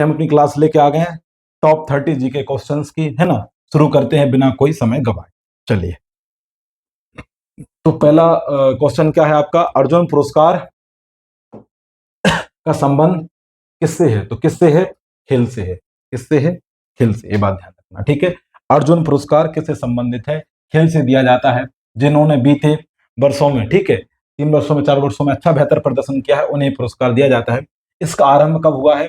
हम अपनी क्लास लेके आ गए हैं टॉप 30 जीके क्वेश्चंस की, है ना। शुरू करते हैं बिना कोई समय गवाए। चलिए, तो पहला क्वेश्चन क्या है आपका, अर्जुन पुरस्कार का संबंध किससे है? तो किससे है? खेल से है। किससे है? खेल से। ये बात ध्यान रखना, ठीक है। अर्जुन पुरस्कार किससे संबंधित है? खेल से दिया जाता है। जिन्होंने बीते वर्षों में, ठीक है, 3 वर्षों में 4 वर्षों में अच्छा बेहतर प्रदर्शन किया है, उन्हें पुरस्कार दिया जाता है। इसका आरंभ कब हुआ है?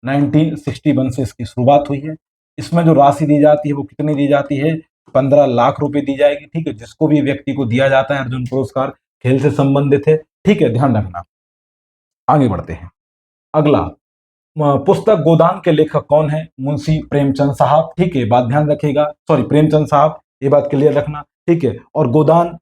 1961 से इसकी शुरुआत हुई है। इसमें जो राशि दी जाती है वो कितनी दी जाती है? 15 लाख रुपए दी जाएगी, ठीक है। जिसको भी व्यक्ति को दिया जाता है अर्जुन पुरस्कार, खेल से संबंधित है, ठीक है, ध्यान रखना। आगे बढ़ते हैं। अगला, पुस्तक गोदान के लेखक कौन है? मुंशी प्रेमचंद साहब, ठीक है, बात ध्यान रखिएगा। सॉरी, प्रेमचंद साहब, ये बात क्लियर रखना, ठीक है। और गोदान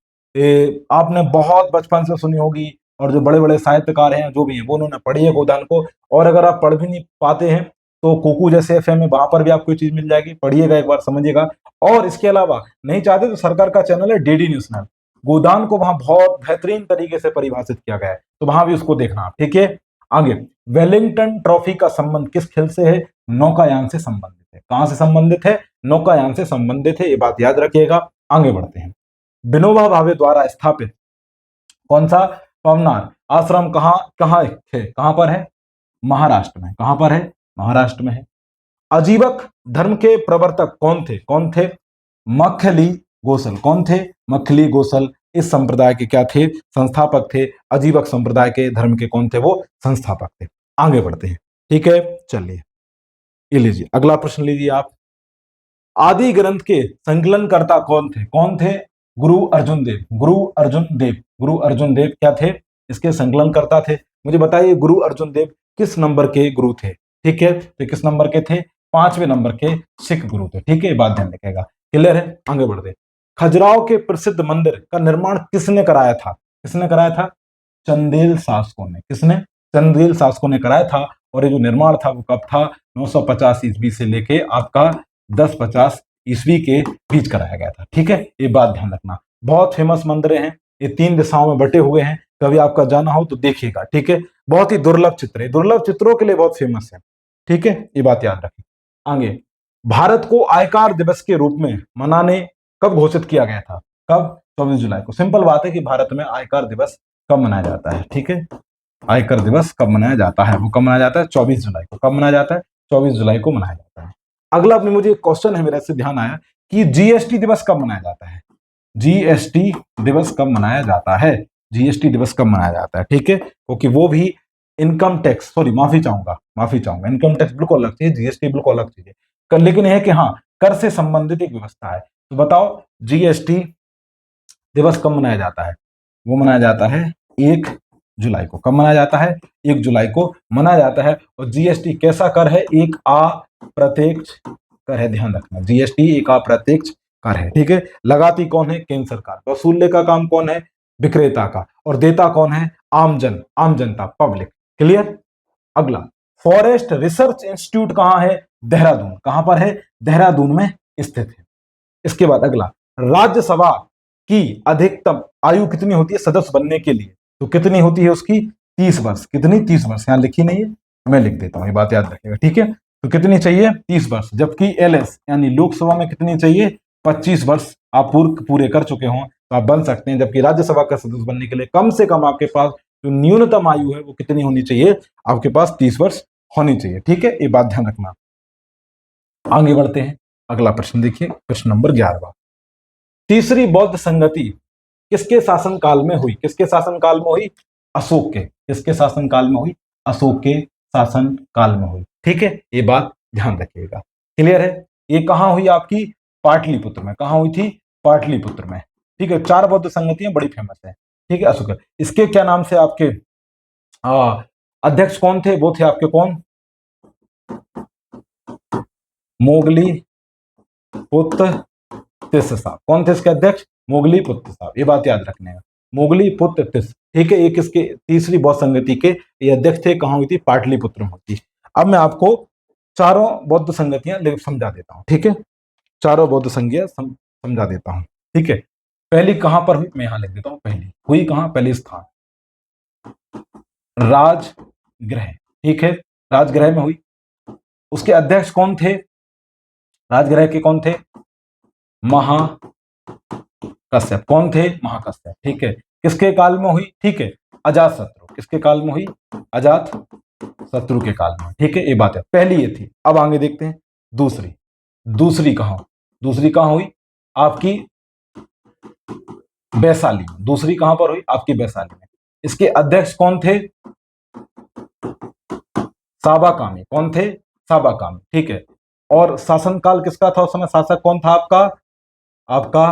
आपने बहुत बचपन से सुनी होगी, और जो बड़े बड़े साहित्यकार हैं जो भी हैं वो उन्होंने पढ़ी है गोदान को। और अगर आप पढ़ भी नहीं पाते हैं तो कुकू जैसे एफएम है, वहां पर भी आपको चीज मिल जाएगी, पढ़िएगा एक बार, समझिएगा। और इसके अलावा नहीं चाहते तो सरकार का चैनल है डीडी नेशनल, गोदान को वहां बहुत बेहतरीन तरीके से परिभाषित किया गया है, तो वहां भी उसको देखना आप, ठीक है। आगे, वेलिंगटन ट्रॉफी का संबंध किस खेल से है? नौकायान से संबंधित है। कहां से संबंधित है? नौकायान से संबंधित है, ये बात याद रखिएगा। आगे बढ़ते हैं। विनोबा भावे द्वारा स्थापित कौन सा पवनार आश्रम कहां कहां है? कहां पर है? महाराष्ट्र में। कहां पर है? महाराष्ट्र में है। अजीवक धर्म के प्रवर्तक कौन थे? कौन थे? मखली गोसल। कौन थे? मखली गोसल इस संप्रदाय के क्या थे? संस्थापक थे। अजीवक संप्रदाय के धर्म के कौन थे? वो संस्थापक थे। आगे बढ़ते हैं, ठीक है। चलिए, ये लीजिए अगला प्रश्न लीजिए आप। आदि ग्रंथ के संकलनकर्ता कौन थे? कौन थे? गुरु अर्जुन देव। गुरु अर्जुन देव। गुरु अर्जुन देव क्या थे? इसके संकलनकर्ता थे। मुझे बताइए गुरु अर्जुन देव किस नंबर के गुरु थे? ठीक है, तो किस नंबर के थे? 5वें नंबर के सिख गुरु थे, ठीक है, बात ध्यान रखिएगा। क्लियर है? आगे बढ़ते। खजुराहो के प्रसिद्ध मंदिर का निर्माण किसने कराया था? किसने कराया था? चंदेल शासकों ने। किसने? चंदेल शासकों ने कराया था। और ये जो निर्माण था वो कब था? 950 ईस्वी से लेके आपका 1050 ईस्वी के बीच कराया गया था, ठीक है, ये बात ध्यान रखना। बहुत फेमस मंदिर हैं, ये 3 दिशाओं में बटे हुए हैं, कभी आपका जाना हो तो देखिएगा, ठीक है। बहुत ही दुर्लभ चित्र है, दुर्लभ चित्रों के लिए बहुत फेमस है, ठीक है, ये बात याद रखें। आगे, भारत को आयकर दिवस के रूप में मनाने कब घोषित किया गया था? कब? 24 जुलाई को। सिंपल बात है कि भारत में आयकर दिवस कब मनाया जाता है, ठीक है। आयकर दिवस कब मनाया जाता है? वो कब मनाया जाता है? 24 जुलाई को। कब मनाया जाता है? 24 जुलाई को मनाया जाता है। अगला अपने मुझे एक क्वेश्चन है, मेरे से ध्यान आया कि जीएसटी दिवस कब मनाया जाता है? जीएसटी दिवस कब मनाया जाता है? जीएसटी दिवस कब मनाया जाता है, ठीक है, क्योंकि वो भी इनकम टैक्स, सॉरी माफी चाहूंगा, इनकम टैक्स बिल्कुल अलग चीज, जीएसटी बिल्कुल अलग चीज है, लेकिन यह है कि हाँ, कर से संबंधित एक व्यवस्था है। तो बताओ जीएसटी दिवस कब मनाया जाता है? वो मनाया जाता है 1 जुलाई को। कब मनाया जाता है? 1 जुलाई को मनाया जाता है। और जीएसटी कैसा कर है? एक अप्रत्यक्ष कर है, ध्यान रखना। जीएसटी एक अप्रत्यक्ष कर है, ठीक है। लगाती कौन है? केंद्र सरकार। वसूलने का काम कौन है? विक्रेता का। और देता कौन है? आम जनता, पब्लिक। क्लियर? अगला, फॉरेस्ट रिसर्च इंस्टीट्यूट कहां है? देहरादून। कहां पर है? देहरादून में स्थित है। इसके बाद अगला, राज्यसभा की अधिकतम आयु कितनी होती है सदस्य बनने के लिए? तो कितनी होती है उसकी? 30 वर्ष। कितनी? 30 वर्ष। यहां लिखी नहीं है, मैं लिख देता हूं, ये बात याद रखिएगा, ठीक है। तो कितनी चाहिए? 30 वर्ष। जबकि एलएस यानी लोकसभा में कितनी चाहिए? 25 वर्ष आप पूरे कर चुके हों तो आप बन सकते हैं। जबकि राज्यसभा का सदस्य बनने के लिए कम से कम आपके पास जो न्यूनतम आयु है वो कितनी होनी चाहिए? आपके पास 30 वर्ष होनी चाहिए, ठीक है, ये बात ध्यान रखना। आगे बढ़ते हैं, अगला प्रश्न देखिए, प्रश्न नंबर 11वां। तीसरी बौद्ध संगति किसके शासनकाल में हुई? किसके शासनकाल में हुई? अशोक के। किसके शासनकाल में हुई? अशोक के शासनकाल में हुई, ठीक है, ये बात ध्यान रखिएगा। क्लियर है? ये कहां हुई? आपकी पाटलिपुत्र में। कहां हुई थी? पाटलिपुत्र में, ठीक है। 4 बौद्ध संगतियां बड़ी फेमस है, ठीक है, अशोक। इसके क्या नाम से आपके अध्यक्ष कौन थे? वो थे आपके कौन? मोगली पुत्र तिस साहब। कौन थे इसके अध्यक्ष? मोगली पुत्र साहब, ये बात याद रखने का, मोगली पुत्र तिस, ठीक है। एक इसके तीसरी बौद्ध संगति के ये अध्यक्ष थे। कहां हुई थी? पाटलिपुत्र में हुई थी। अब मैं आपको चारों बौद्ध संगतियां समझा देता हूं, ठीक है, चारों बौद्ध संज्ञा समझा देता हूं, ठीक है। पहली कहां पर हुई? मैं यहां लिख देता हूं, पहली हुई कहां? पहली स्थान राजगृह, ठीक है, राजगृह में हुई। उसके अध्यक्ष कौन थे? राजगृह के कौन थे? महाकश्यप। कौन थे? महाकश्यप। ठीक है, किसके काल में हुई? ठीक है, अजात शत्रु। किसके काल में हुई? अजात शत्रु के काल में। ठीक है, ये बात है। पहली ये थी। अब आगे देखते हैं दूसरी। दूसरी कहां हुई? आपकी वैशाली में। दूसरी कहां पर हुई? आपकी वैशाली में। इसके अध्यक्ष कौन थे? साबाकामी। कौन थे? साबाकामी। ठीक है, और शासनकाल किसका था उस समय? शासक कौन था आपका? आपका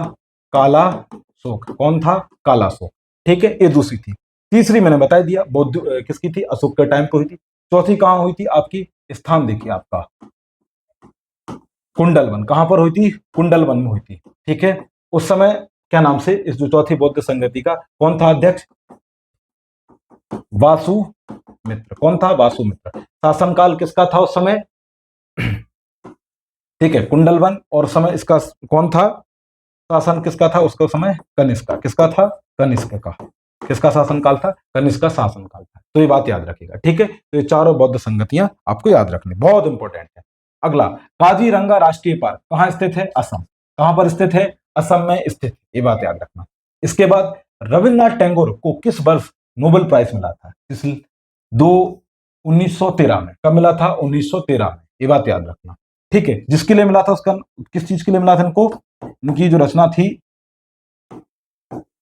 काला शोक। कौन था? काला शोक। ठीक है, ये दूसरी थी। तीसरी मैंने बता दिया, बौद्ध किसकी थी? अशोक के टाइम पे हुई थी। चौथी कहां हुई थी आपकी? स्थान देखिए आपका कुंडलवन। कहां पर हुई थी? कुंडलवन में हुई थी। ठीक है, उस समय क्या नाम से इस जो चौथी बौद्ध संगति का कौन था अध्यक्ष? वासुमित्र। कौन था? वासुमित्र। शासनकाल किसका था उस समय? ठीक है, कुंडलवन। और समय इसका कौन था? शासन किसका था उसका समय? कनिष्क का। किसका था? कनिष्क का। किसका शासनकाल था? कनिष्क का शासनकाल था। तो ये बात याद रखिएगा। ठीक है, तो ये चारों बौद्ध संगतियां आपको याद रखनी बहुत इंपॉर्टेंट है। अगला, काजीरंगा राष्ट्रीय पार्क कहां स्थित है? असम। कहां पर स्थित है? असम में स्थित। ये बात याद रखना। इसके बाद रविन्द्रनाथ टैगोर को किस वर्ष नोबेल प्राइज मिला था? किस दो 1913 में। कब मिला था? 1913 में। ये बात याद रखना। ठीक है, जिसके लिए मिला था उसका किस चीज के लिए मिला था इनको? इनकी जो रचना थी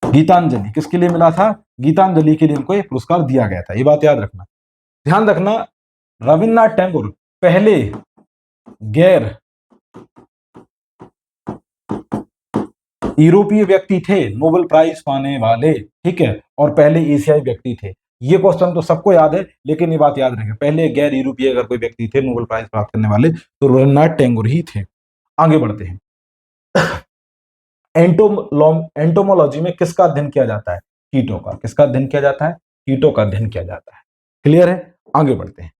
गीतांजलि। किसके लिए मिला था? गीतांजलि के लिए इनको ये पुरस्कार दिया गया था। ये बात याद रखना। ध्यान रखना, रविन्द्रनाथ टैगोर पहले गैर यूरोपीय व्यक्ति थे नोबेल प्राइज पाने वाले। ठीक है, और पहले एशियाई व्यक्ति थे। ये क्वेश्चन तो सबको याद है, लेकिन ये बात याद रखें, पहले गैर यूरोपीय अगर कोई व्यक्ति थे नोबेल प्राइज प्राप्त करने वाले तो रविन्द्रनाथ टैगोर ही थे। आगे बढ़ते हैं। एंटोमोलॉजी में किसका अध्ययन किया जाता है? कीटों का। किसका अध्ययन किया जाता है? कीटों का अध्ययन किया जाता है। क्लियर है? आगे बढ़ते हैं।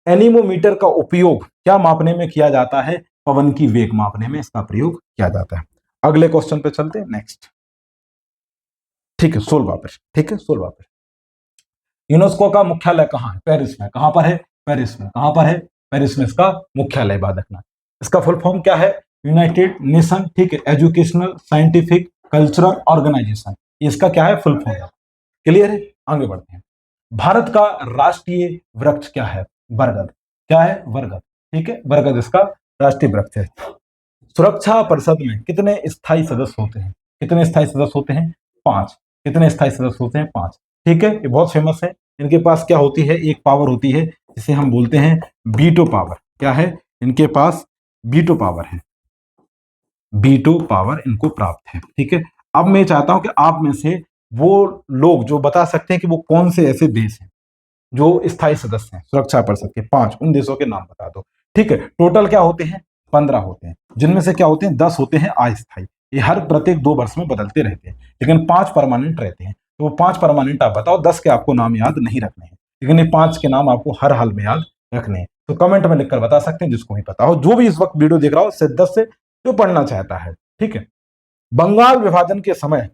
एनीमोमीटर का उपयोग क्या मापने में किया जाता है? पवन की वेग मापने में इसका प्रयोग किया जाता है। अगले क्वेश्चन पे चलते हैं, नेक्स्ट। ठीक है, 16वां प्रश्न। ठीक है, 16वां प्रश्न। यूनेस्को का मुख्यालय कहां है? पेरिस में। कहां पर है? पेरिस में। कहां पर है? पेरिस में इसका मुख्यालय। बात रखना। इसका फुल फॉर्म क्या है? United nation. ठीक है, एजुकेशनल साइंटिफिक कल्चरल ऑर्गेनाइजेशन। इसका क्या है? Full form. क्लियर है? आगे बढ़ते हैं। भारत का राष्ट्रीय वृक्ष क्या है? बरगद। क्या है? बरगद। ठीक है, बरगद इसका राष्ट्रीय वृक्ष है। सुरक्षा परिषद में कितने स्थायी सदस्य होते हैं? कितने स्थायी सदस्य होते हैं? 5। कितने स्थायी सदस्य होते हैं? 5। ठीक है, ये बहुत फेमस है। इनके पास क्या होती है? एक पावर होती है जिसे हम बोलते हैं बीटो पावर। क्या है? इनके पास बीटो पावर है। बीटो पावर इनको प्राप्त है। ठीक है, अब मैं चाहता हूं कि आप में से वो लोग जो बता सकते हैं कि वो कौन से ऐसे देश हैं जो स्थायी सदस्य हैं सुरक्षा परिषद के, 5 उन देशों के नाम बता दो। ठीक है, टोटल क्या होते हैं? 15 होते हैं, जिनमें से क्या होते हैं? 10 होते हैं अस्थायी। ये हर प्रत्येक 2 वर्ष में बदलते रहते हैं, लेकिन 5 परमानेंट रहते हैं। तो वो 5 परमानेंट आप बताओ, 10 के आपको नाम याद नहीं रखने हैं, लेकिन ये 5 के नाम आपको हर हाल में याद रखने हैं। तो कमेंट में लिखकर बता सकते हैं जिसको भी पता हो, जो भी इस वक्त वीडियो देख रहा हो से 10 से जो पढ़ना चाहता है। ठीक है, बंगाल विभाजन के समय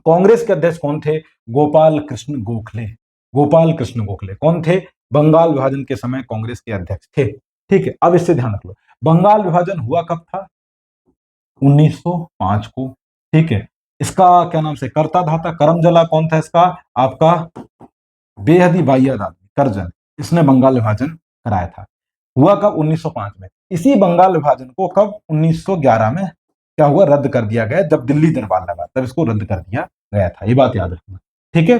कांग्रेस के अध्यक्ष कौन थे? गोपाल कृष्ण गोखले। गोपाल कृष्ण गोखले कौन थे? बंगाल विभाजन के समय कांग्रेस के अध्यक्ष थे। ठीक है, अब इससे ध्यान रख लो, बंगाल विभाजन हुआ कब था? 1905 को। ठीक है, इसका क्या नाम से करता धाता करमजला कौन था इसका? आपका बेहद वाहियात आदमी करजन, इसने बंगाल विभाजन कराया था। हुआ कब? 1905 में। इसी बंगाल विभाजन को कब? 1911 में क्या हुआ? रद्द कर दिया गया। जब दिल्ली दरबार लगा तब इसको रद्द कर दिया गया था। ये बात याद रखना। ठीक है,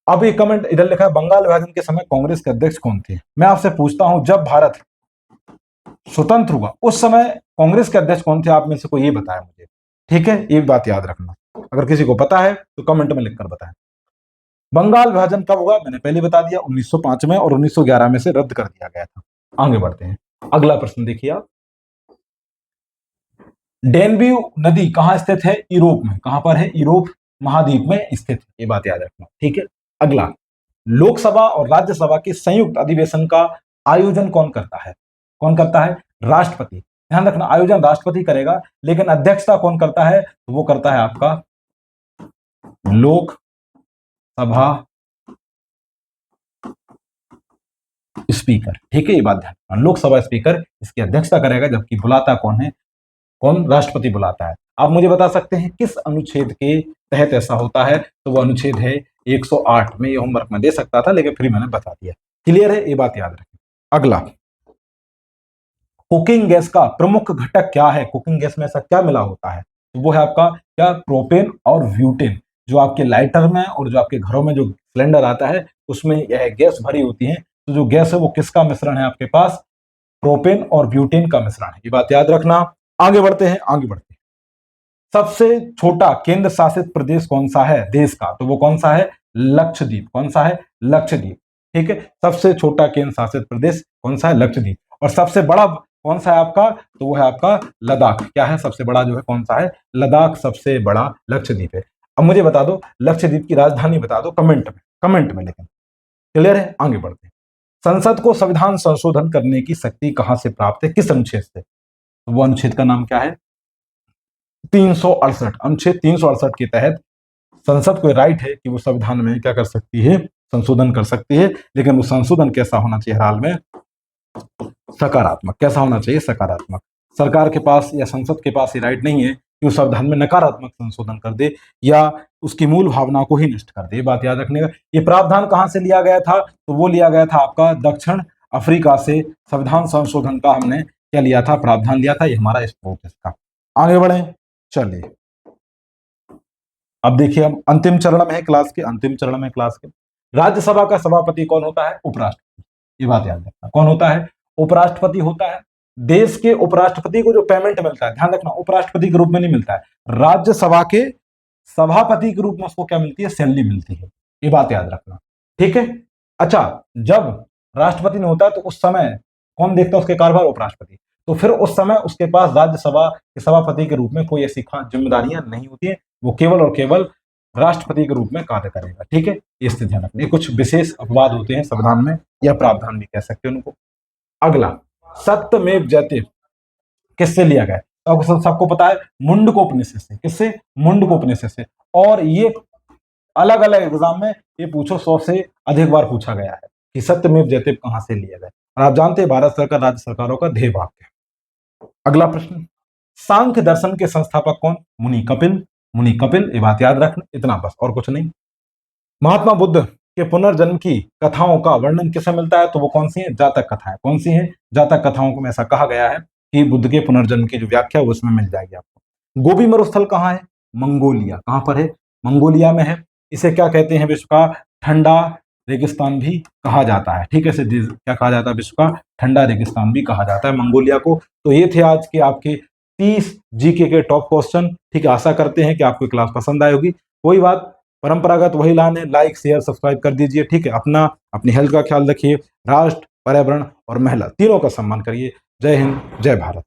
अब ये कमेंट इधर लिखा है, बंगाल विभाजन के समय कांग्रेस के अध्यक्ष कौन थे? मैं आपसे पूछता हूं, जब भारत स्वतंत्र हुआ उस समय कांग्रेस के अध्यक्ष कौन थे? आप में से कोई ये बताया मुझे। ठीक है, ये बात याद रखना। अगर किसी को पता है तो कमेंट में लिखकर बताएं। बंगाल विभाजन कब हुआ? मैंने पहले बता दिया, 1905 में, और 1911 में से रद्द कर दिया गया था। आगे बढ़ते हैं। अगला प्रश्न देखिए आप। डेनब्यू नदी कहां स्थित है? यूरोप में। कहां पर है? यूरोप महाद्वीप में स्थित है। ये बात याद रखना। ठीक है, अगला, लोकसभा और राज्यसभा के संयुक्त अधिवेशन का आयोजन कौन करता है? कौन करता है? राष्ट्रपति। ध्यान रखना, आयोजन राष्ट्रपति करेगा, लेकिन अध्यक्षता कौन करता है? तो वो करता है आपका लोकसभा स्पीकर, ठीक है, ये बात ध्यान रखना। लोकसभा स्पीकर इसकी अध्यक्षता करेगा, जबकि बुलाता कौन है? कौन? राष्ट्रपति बुलाता है। आप मुझे बता सकते हैं किस अनुच्छेद के तहत ऐसा होता है? तो वो अनुच्छेद है 108। में ये होमवर्क में दे सकता था, लेकिन फिर मैंने बता दिया। क्लियर है? ये बात याद रखें। अगला, कुकिंग गैस का प्रमुख घटक क्या है? कुकिंग गैस में ऐसा क्या मिला होता है? तो वो है आपका क्या? प्रोपेन और ब्यूटेन। जो आपके लाइटर में और जो आपके घरों में जो सिलेंडर आता है उसमें यह गैस भरी होती है। तो जो गैस है वो किसका मिश्रण है आपके पास? प्रोपेन और ब्यूटेन का मिश्रण है। ये बात याद रखना। आगे बढ़ते हैं, आगे बढ़ते हैं। सबसे छोटा केंद्र शासित प्रदेश कौन सा है देश का? तो वो कौन सा है? लक्षद्वीप। कौन सा है? लक्षद्वीप। ठीक है, सबसे छोटा केंद्र शासित प्रदेश कौन सा है? लक्षद्वीप। और सबसे बड़ा कौन सा है आपका? तो वो है आपका लद्दाख। क्या है सबसे बड़ा? जो है कौन सा है? लद्दाख सबसे बड़ा लक्षद्वीप है। अब मुझे बता दो लक्षद्वीप की राजधानी बता दो कमेंट में, कमेंट में। लेकिन क्लियर है? आगे बढ़ते हैं। संसद को संविधान संशोधन करने की शक्ति कहां से प्राप्त है? किस अनुच्छेद से? तो वो अनुच्छेद का नाम क्या है? 368। अनुच्छेद 368 के तहत संसद को राइट है कि वो संविधान में क्या कर सकती है? संशोधन कर सकती है। लेकिन वो संशोधन कैसा होना चाहिए? हर हाल में सकारात्मक। कैसा होना चाहिए? सकारात्मक। सरकार के पास या संसद के पास ये राइट नहीं है कि वो संविधान में नकारात्मक संशोधन कर दे या उसकी मूल भावना को ही नष्ट कर दे। बात याद रखने का। ये प्रावधान कहां से लिया गया था? तो वो लिया गया था आपका दक्षिण अफ्रीका से। संविधान संशोधन का हमने क्या लिया था? प्रावधान लिया था। ये हमारा स्रोत है इसका। आगे बढ़े, चलिए अब देखिए हम अंतिम चरण में है क्लास के, अंतिम चरण में क्लास के। राज्यसभा का सभापति कौन होता है? उपराष्ट्रपति। ये बात याद रखना। कौन होता है? उपराष्ट्रपति होता है। देश के उपराष्ट्रपति को जो पेमेंट मिलता है, ध्यान रखना, उपराष्ट्रपति के रूप में नहीं मिलता है। राज्यसभा के सभापति के रूप में उसको क्या मिलती है? सैलरी मिलती है। ये बात याद रखना, ठीक है। अच्छा, जब राष्ट्रपति नहीं होता तो उस समय कौन देखता है उसके कार्यभार? उपराष्ट्रपति। तो फिर उस समय उसके पास राज्यसभा के सभापति के रूप में कोई ऐसी खास जिम्मेदारियां नहीं होती है। वो केवल और केवल राष्ट्रपति के रूप में कार्य करेगा, ठीक है। इससे ध्यान रखना। कुछ विशेष अपवाद होते हैं संविधान में, या प्रावधान भी कह सकते हैं उनको। अगला, सत्यमेव जयते किससे लिया गया? तो सबको पता है मुंडकोपनिषद से। किससे? मुंडकोपनिषद से। और ये अलग अलग एग्जाम में ये पूछो 100 से अधिक बार पूछा गया है कि सत्यमेव जयते कहां से लिया गया। और आप जानते हैं भारत सरकार राज्य सरकारों का ध्येय वाक्य है। अगला प्रश्न, सांख्य दर्शन के संस्थापक कौन? मुनि कपिल। मुनि कपिल, ये बात याद रखना, इतना बस, और कुछ नहीं। महात्मा बुद्ध के पुनर्जन्म की कथाओं का वर्णन किसे मिलता है? तो वो कौन सी है? जातक कथाएं। कौन सी है? जातक कथाओं को में ऐसा कहा गया है कि बुद्ध के पुनर्जन्म की जो व्याख्या है वो उसमें मिल जाएगी आपको। गोबी मरुस्थल कहाँ है? मंगोलिया। कहां पर है? मंगोलिया में है। इसे क्या कहते हैं? विश्व का ठंडा रेगिस्तान भी कहा जाता है, ठीक है। इसे क्या कहा जाता है? विश्व का ठंडा रेगिस्तान भी कहा जाता है मंगोलिया को। तो ये थे आज के आपके 30 जीके के टॉप क्वेश्चन, ठीक है। आशा करते हैं कि आपको क्लास पसंद आई होगी। कोई बात, परंपरागत वही लाने, लाइक शेयर सब्सक्राइब कर दीजिए, ठीक है। अपनी हेल्थ का ख्याल रखिए। राष्ट्र, पर्यावरण और महिला तीनों का सम्मान करिए। जय हिंद, जय भारत।